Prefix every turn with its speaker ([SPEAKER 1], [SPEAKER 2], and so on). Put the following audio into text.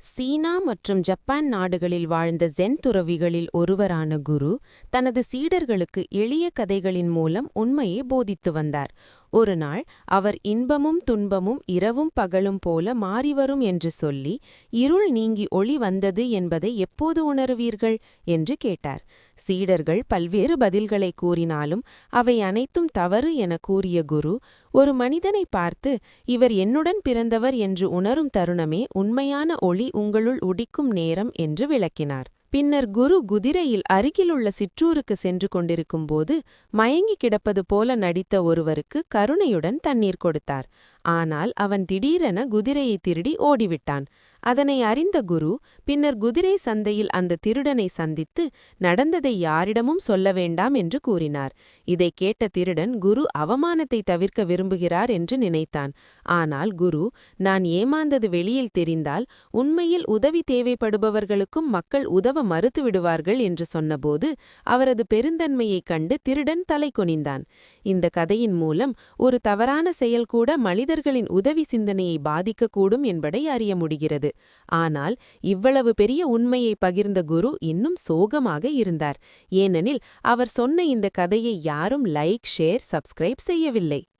[SPEAKER 1] சீனா மற்றும் ஜப்பான் நாடுகளில் வாழ்ந்த ஜென் துறவிகளில் ஒருவரான குரு தனது சீடர்களுக்கு எளிய கதைகளின் மூலம் உண்மையை போதித்து வந்தார். ஒருநாள் அவர் இன்பமும் துன்பமும் இரவும் பகலும் போல மாறிவரும் என்று சொல்லி, இருள் நீங்கி ஒளி வந்தது என்பதை எப்போது உணருவீர்கள் என்று கேட்டார். சீடர்கள் பல்வேறு பதில்களை கூறினாலும் அவை அனைத்தும் தவறு என கூறிய குரு, ஒரு மனிதனை பார்த்து, இவர் என்னுடன் பிறந்தவர் என்று உணரும் தருணமே உண்மையான ஒளி உங்களுள் உதிக்கும் நேரம் என்று விளக்கினார். பின்னர் குரு குதிரையில் அருகிலுள்ள சிற்றூருக்கு சென்று கொண்டிருக்கும்போது மயங்கி கிடப்பது போல நடித்த ஒருவருக்கு கருணையுடன் தண்ணீர் கொடுத்தார். ஆனால் அவன் திடீரென குதிரையை திருடி ஓடிவிட்டான். அதனை அறிந்த குரு பின்னர் குதிரை சந்தையில் அந்த திருடனை சந்தித்து நடந்ததை யாரிடமும் சொல்ல வேண்டாம் என்று கூறினார். இதை கேட்ட திருடன் குரு அவமானத்தை தவிர்க்க விரும்புகிறார் என்று நினைத்தான். ஆனால் குரு, நான் ஏமாந்தது வெளியில் தெரிந்தால் உண்மையில் உதவி தேவைப்படுபவர்களுக்கும் மக்கள் உதவ மறுத்து விடுவார்கள் என்று சொன்னபோது அவரது பெருந்தன்மையைக் கண்டு திருடன் தலை குனிந்தான். இந்த கதையின் மூலம் ஒரு தவறான செயல் கூட மனிதர்களின் உதவி சிந்தனையை பாதிக்கக்கூடும் என்பதை அறிய முடிகிறது. ஆனால் இவ்வளவு பெரிய உண்மையை பகிர்ந்த குரு இன்னும் சோகமாக இருந்தார். ஏனெனில் அவர் சொன்ன இந்த கதையை யாரும் லைக், ஷேர், சப்ஸ்கிரைப் செய்யவில்லை.